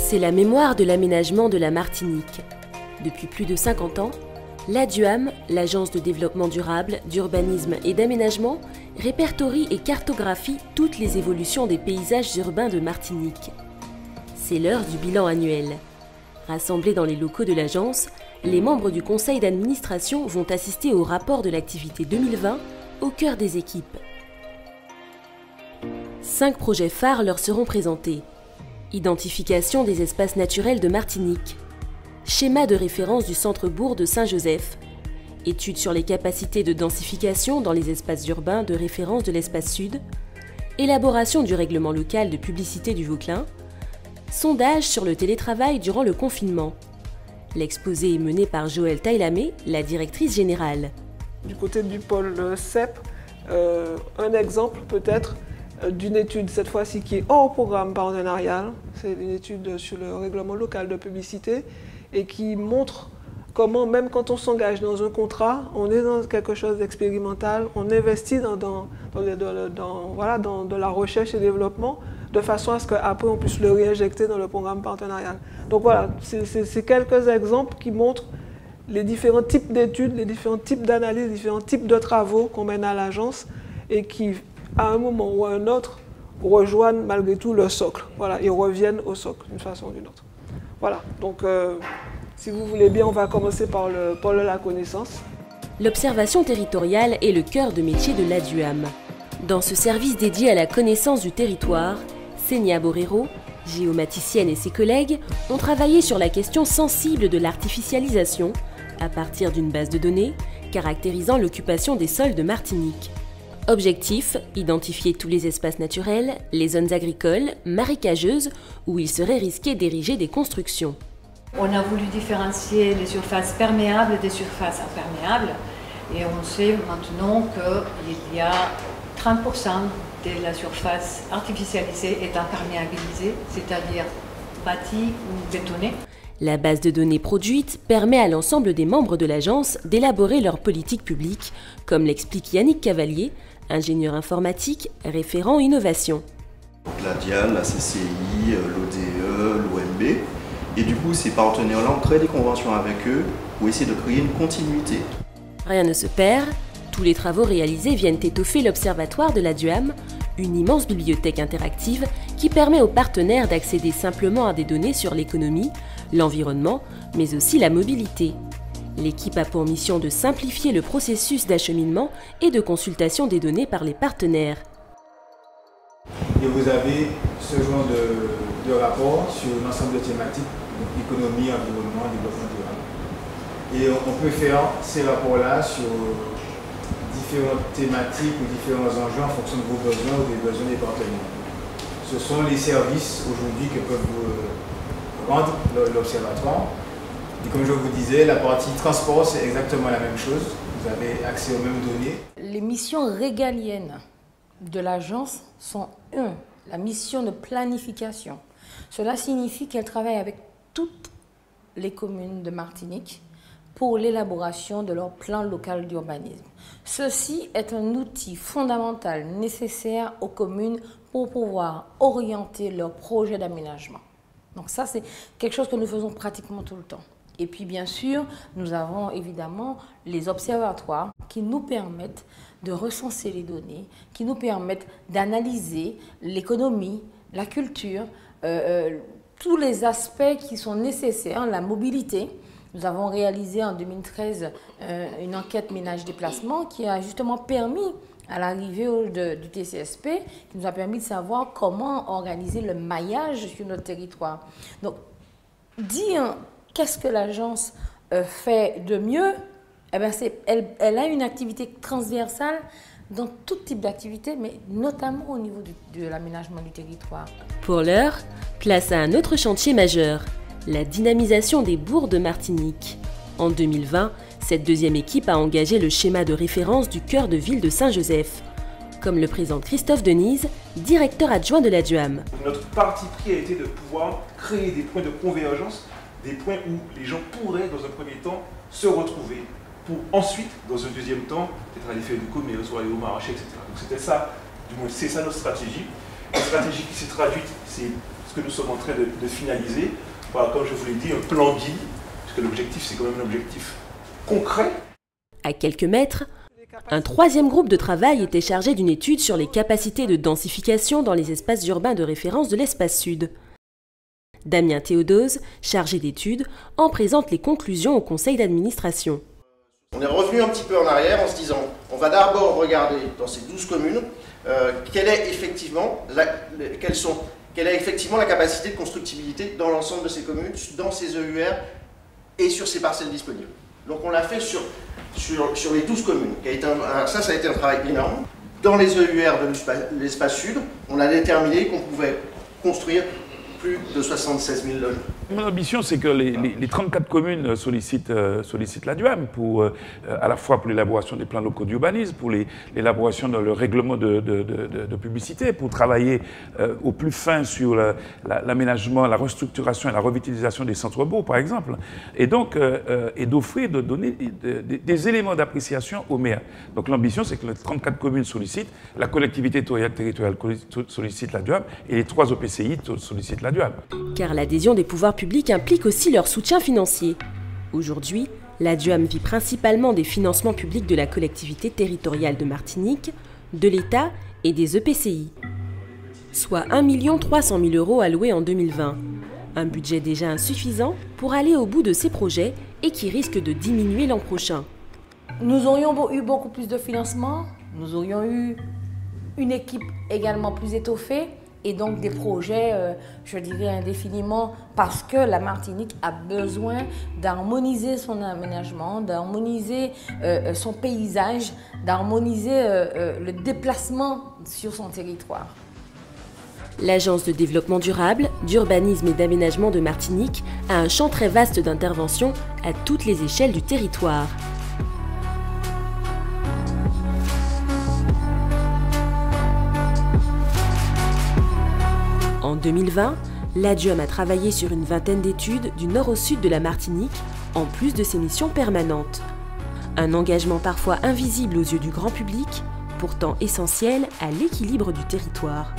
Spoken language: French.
C'est la mémoire de l'aménagement de la Martinique. Depuis plus de 50 ans, l'ADUAM, l'Agence de développement durable, d'urbanisme et d'aménagement, répertorie et cartographie toutes les évolutions des paysages urbains de Martinique. C'est l'heure du bilan annuel. Rassemblés dans les locaux de l'agence, les membres du conseil d'administration vont assister au rapport de l'activité 2020 au cœur des équipes. 5 projets phares leur seront présentés. Identification des espaces naturels de Martinique, schéma de référence du centre-bourg de Saint-Joseph, étude sur les capacités de densification dans les espaces urbains de référence de l'espace sud, élaboration du règlement local de publicité du Vauclin, sondage sur le télétravail durant le confinement. L'exposé est mené par Joëlle Tailamé, la directrice générale. Du côté du pôle CEP, un exemple peut-être d'une étude cette fois-ci qui est hors programme partenarial. C'est une étude sur le règlement local de publicité et qui montre comment même quand on s'engage dans un contrat, on est dans quelque chose d'expérimental, on investit dans la recherche et développement de façon à ce qu'après on puisse le réinjecter dans le programme partenarial. Donc voilà, c'est quelques exemples qui montrent les différents types d'études, les différents types d'analyses, les différents types de travaux qu'on mène à l'agence et qui, à un moment ou à un autre, rejoignent malgré tout le socle. Voilà, ils reviennent au socle d'une façon ou d'une autre. Voilà, donc si vous voulez bien, on va commencer par le pôle de la connaissance. L'observation territoriale est le cœur de métier de l'ADUAM. Dans ce service dédié à la connaissance du territoire, Senia Borrero, géomaticienne et ses collègues, ont travaillé sur la question sensible de l'artificialisation à partir d'une base de données caractérisant l'occupation des sols de Martinique. Objectif, identifier tous les espaces naturels, les zones agricoles, marécageuses, où il serait risqué d'ériger des constructions. On a voulu différencier les surfaces perméables des surfaces imperméables et on sait maintenant qu'il y a 30% de la surface artificialisée est imperméabilisée, c'est-à-dire bâtie ou bétonnée. La base de données produite permet à l'ensemble des membres de l'agence d'élaborer leur politique publique, comme l'explique Yannick Cavalier, ingénieur informatique, référent innovation. La DIAL, la CCI, l'ODE, l'OMB. Et du coup, ces partenaires-là, on crée des conventions avec eux pour essayer de créer une continuité. Rien ne se perd. Tous les travaux réalisés viennent étoffer l'observatoire de l'ADUAM, une immense bibliothèque interactive qui permet aux partenaires d'accéder simplement à des données sur l'économie, l'environnement, mais aussi la mobilité. L'équipe a pour mission de simplifier le processus d'acheminement et de consultation des données par les partenaires. Et vous avez ce genre de rapport sur l'ensemble de thématiques, donc économie, environnement, développement durable. Et on peut faire ces rapports-là sur différentes thématiques ou différents enjeux en fonction de vos besoins ou des besoins des partenaires. Ce sont les services aujourd'hui que peuvent vous rendre l'observatoire. Et comme je vous disais, la partie transport, c'est exactement la même chose. Vous avez accès aux mêmes données. Les missions régaliennes de l'agence sont la mission de planification. Cela signifie qu'elle travaille avec toutes les communes de Martinique pour l'élaboration de leur plan local d'urbanisme. Ceci est un outil fondamental nécessaire aux communes pour pouvoir orienter leurs projets d'aménagement. Donc ça, c'est quelque chose que nous faisons pratiquement tout le temps. Et puis bien sûr, nous avons évidemment les observatoires qui nous permettent de recenser les données, qui nous permettent d'analyser l'économie, la culture, tous les aspects qui sont nécessaires, la mobilité. Nous avons réalisé en 2013 une enquête ménage-déplacement qui a justement permis à l'arrivée du TCSP, qui nous a permis de savoir comment organiser le maillage sur notre territoire. Donc, dire qu'est-ce que l'agence fait de mieux, eh bien, elle a une activité transversale dans tout type d'activité, mais notamment au niveau de l'aménagement du territoire. Pour l'heure, place à un autre chantier majeur, la dynamisation des bourgs de Martinique. En 2020, cette deuxième équipe a engagé le schéma de référence du cœur de ville de Saint-Joseph, comme le présente Christophe Denise, directeur adjoint de l'ADUAM. Notre parti pris a été de pouvoir créer des points de convergence, des points où les gens pourraient, dans un premier temps, se retrouver, pour ensuite, dans un deuxième temps, peut-être aller faire du commerce ou aller au marché, etc. Donc c'était ça, du moins c'est ça notre stratégie. Une stratégie qui s'est traduite, c'est ce que nous sommes en train de finaliser. Voilà, comme je vous l'ai dit, un plan guide, puisque l'objectif, c'est quand même un objectif concret. À quelques mètres, un troisième groupe de travail était chargé d'une étude sur les capacités de densification dans les espaces urbains de référence de l'espace sud. Damien Théodose, chargé d'études, en présente les conclusions au conseil d'administration. On est revenu un petit peu en arrière en se disant, on va d'abord regarder dans ces 12 communes quelle est effectivement la capacité de constructibilité dans l'ensemble de ces communes, dans ces EUR et sur ces parcelles disponibles. Donc on l'a fait sur les 12 communes. Ça a été un travail énorme. Dans les EUR de l'espace sud, on a déterminé qu'on pouvait construire plus de 76 000 logements. Mon ambition, c'est que les 34 communes sollicitent la DUAM à la fois pour l'élaboration des plans locaux d'urbanisme, pour l'élaboration de le règlement de publicité, pour travailler au plus fin sur l'aménagement, la restructuration et la revitalisation des centres-bourgs, par exemple, et donc d'offrir, de donner des éléments d'appréciation aux maires. Donc l'ambition, c'est que les 34 communes sollicitent, la collectivité territoriale sollicite la DUAM et les 3 EPCI sollicitent la DUAM. Car l'adhésion des pouvoirs publics implique aussi leur soutien financier. Aujourd'hui, la DUAM vit principalement des financements publics de la collectivité territoriale de Martinique, de l'État et des EPCI. Soit 1 300 000 € alloués en 2020. Un budget déjà insuffisant pour aller au bout de ces projets et qui risque de diminuer l'an prochain. Nous aurions eu beaucoup plus de financement, nous aurions eu une équipe également plus étoffée, et donc des projets, je dirais indéfiniment, parce que la Martinique a besoin d'harmoniser son aménagement, d'harmoniser son paysage, d'harmoniser le déplacement sur son territoire. L'Agence de développement durable, d'urbanisme et d'aménagement de Martinique a un champ très vaste d'intervention à toutes les échelles du territoire. En 2020, la DUAM a travaillé sur une vingtaine d'études du nord au sud de la Martinique, en plus de ses missions permanentes. Un engagement parfois invisible aux yeux du grand public, pourtant essentiel à l'équilibre du territoire.